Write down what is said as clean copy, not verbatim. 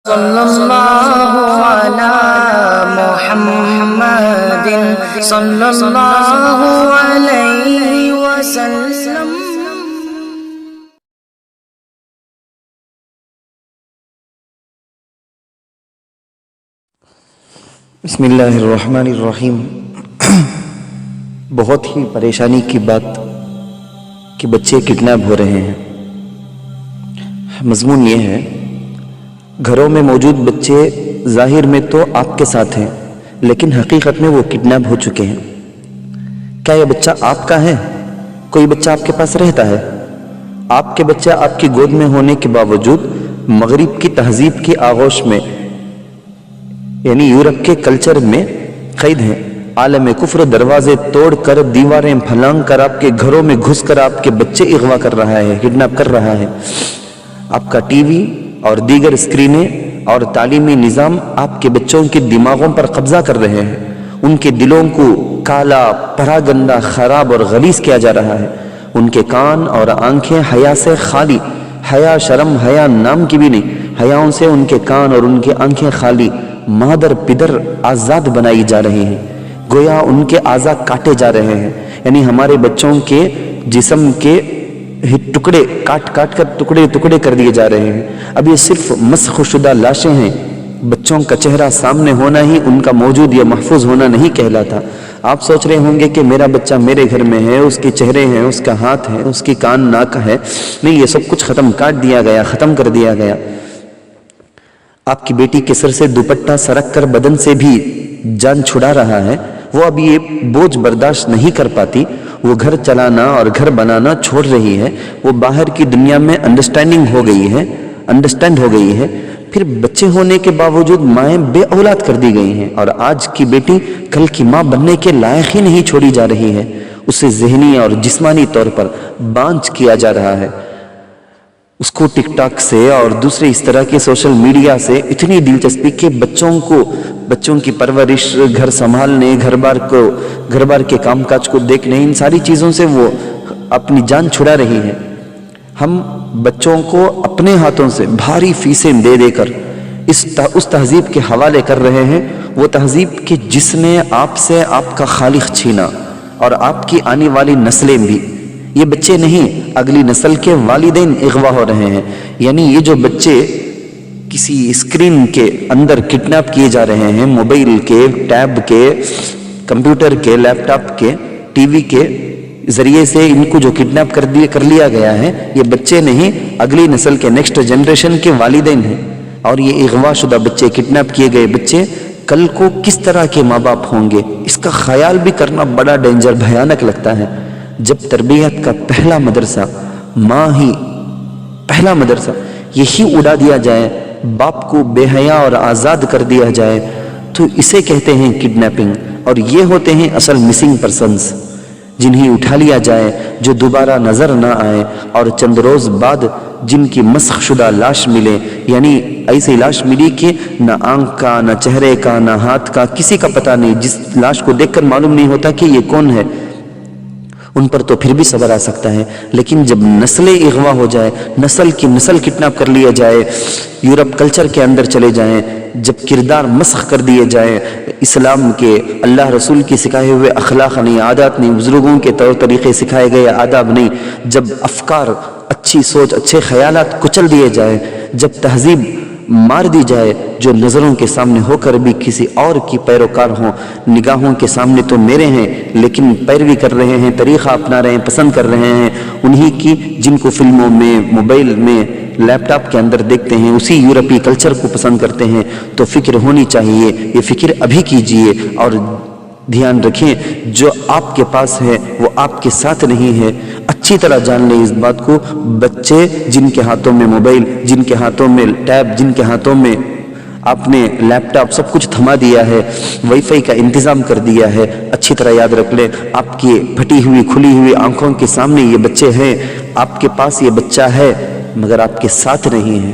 صلی اللہ علی محمد صلی اللہ علیہ وسلم۔ بسم اللہ الرحمن الرحیم۔ بہت ہی پریشانی کی بات کہ بچے کڈنیپ ہو رہے ہیں۔ مضمون یہ ہے، گھروں میں موجود بچے ظاہر میں تو آپ کے ساتھ ہیں، لیکن حقیقت میں وہ کڈنیپ ہو چکے ہیں۔ کیا یہ بچہ آپ کا ہے؟ کوئی بچہ آپ کے پاس رہتا ہے؟ آپ کے بچہ آپ کی گود میں ہونے کے باوجود مغرب کی تہذیب کی آغوش میں، یعنی یورپ کے کلچر میں قید ہیں۔ عالم کفر دروازے توڑ کر، دیواریں پھلانگ کر، آپ کے گھروں میں گھس کر آپ کے بچے اغوا کر رہا ہے، کڈنیپ کر رہا ہے۔ آپ کا ٹی وی اور دیگر اسکرینیں اور تعلیمی نظام آپ کے بچوں کے دماغوں پر قبضہ کر رہے ہیں۔ ان کے دلوں کو کالا، پراگندہ، خراب اور غلیظ کیا جا رہا ہے۔ ان کے کان اور آنکھیں حیا سے خالی، حیا شرم حیا نام کی بھی نہیں، حیاؤں سے ان کے کان اور ان کی آنکھیں خالی، مادر پدر آزاد بنائی جا رہی ہیں، گویا ان کے اعضاء کاٹے جا رہے ہیں۔ یعنی ہمارے بچوں کے جسم کے ٹکڑے کاٹ کر ٹکڑے کر دیے جا رہے ہیں۔ اب یہ صرف مسخ شدہ لاشیں ہیں، بچوں کا چہرہ سامنے ہونا ہی ان کا موجود یا محفوظ ہونا نہیں کہلاتا۔ آپ سوچ رہے ہوں گے کہ میرا بچہ میرے گھر میں ہے، اس کے چہرے ہیں، اس کا ہاتھ ہے، اس کی کان ناک ہے۔ نہیں، یہ سب کچھ کاٹ دیا گیا، ختم کر دیا گیا۔ آپ کی بیٹی کے سر سے دوپٹہ سرک کر بدن سے بھی جان چھڑا رہا ہے۔ وہ اب یہ بوجھ برداشت نہیں کر پاتی، وہ گھر چلانا اور گھر بنانا چھوڑ رہی ہے۔ وہ باہر کی دنیا میں انڈرسٹینڈ ہو گئی ہے۔ پھر بچے ہونے کے باوجود مائیں بے اولاد کر دی گئی ہیں، اور آج کی بیٹی کل کی ماں بننے کے لائق ہی نہیں چھوڑی جا رہی ہے۔ اسے ذہنی اور جسمانی طور پر بانجھ کیا جا رہا ہے۔ اس کو ٹک ٹاک سے اور دوسرے اس طرح کے سوشل میڈیا سے اتنی دلچسپی کہ بچوں کی پرورش، گھر سنبھالنے، گھر بار کے کام کاج کو دیکھنے، ان ساری چیزوں سے وہ اپنی جان چھڑا رہی ہے۔ ہم بچوں کو اپنے ہاتھوں سے بھاری فیسیں دے کر اس تہذیب کے حوالے کر رہے ہیں، وہ تہذیب کہ جس نے آپ سے آپ کا خالق چھینا، اور آپ کی آنے والی نسلیں بھی۔ یہ بچے نہیں، اگلی نسل کے والدین اغوا ہو رہے ہیں۔ یعنی یہ جو بچے کسی اسکرین کے اندر کڈنیپ کیے جا رہے ہیں، موبائل کے، ٹیب کے، کمپیوٹر کے، لیپ ٹاپ کے، ٹی وی کے ذریعے سے ان کو جو کڈنیپ کر لیا گیا ہے، یہ بچے نہیں، اگلی نسل کے نیکسٹ جنریشن کے والدین ہیں۔ اور یہ اغوا شدہ بچے، کڈنیپ کیے گئے بچے کل کو کس طرح کے ماں باپ ہوں گے، اس کا خیال بھی کرنا بڑا ڈینجر، بھیانک لگتا ہے۔ جب تربیت کا پہلا مدرسہ ماں ہی، پہلا مدرسہ یہی اڑا دیا جائے، باپ کو بے حیا اور آزاد کر دیا جائے، تو اسے کہتے ہیں کڈنیپنگ۔ اور یہ ہوتے ہیں اصل مسنگ پرسنز، جنہیں اٹھا لیا جائے، جو دوبارہ نظر نہ آئے، اور چند روز بعد جن کی مسخ شدہ لاش ملے، یعنی ایسی لاش ملی کہ نہ آنکھ کا، نہ چہرے کا، نہ ہاتھ کا، کسی کا پتہ نہیں، جس لاش کو دیکھ کر معلوم نہیں ہوتا کہ یہ کون ہے۔ ان پر تو پھر بھی صبر آ سکتا ہے، لیکن جب نسلیں اغوا ہو جائے، نسل کی نسل کڈنیپ کر لیا جائے، یورپ کلچر کے اندر چلے جائیں، جب کردار مسخ کر دیے جائیں، اسلام کے، اللہ رسول کی سکھائے ہوئے اخلاق نہیں، عادات نہیں، بزرگوں کے طور طریقے سکھائے گئے آداب نہیں، جب افکار، اچھی سوچ، اچھے خیالات کچل دیے جائیں، جب تہذیب مار دی جائے، جو نظروں کے سامنے ہو کر بھی کسی اور کی پیروکار ہوں، نگاہوں کے سامنے تو میرے ہیں لیکن پیروی کر رہے ہیں، طریقہ اپنا رہے ہیں، پسند کر رہے ہیں انہی کی جن کو فلموں میں، موبائل میں، لیپ ٹاپ کے اندر دیکھتے ہیں، اسی یورپی کلچر کو پسند کرتے ہیں، تو فکر ہونی چاہیے۔ یہ فکر ابھی کیجئے، اور دھیان رکھیں جو آپ کے پاس ہے وہ آپ کے ساتھ نہیں ہے۔ اچھی طرح جان لیں اس بات کو، بچے جن کے ہاتھوں میں موبائل، جن کے ہاتھوں میں ٹیب، جن کے ہاتھوں میں آپ نے لیپ ٹاپ سب کچھ تھما دیا ہے، وائی فائی کا انتظام کر دیا ہے، اچھی طرح یاد رکھ لیں، آپ کی پھٹی ہوئی کھلی ہوئی آنکھوں کے سامنے یہ بچے ہیں، آپ کے پاس یہ بچہ ہے مگر آپ کے ساتھ نہیں ہے۔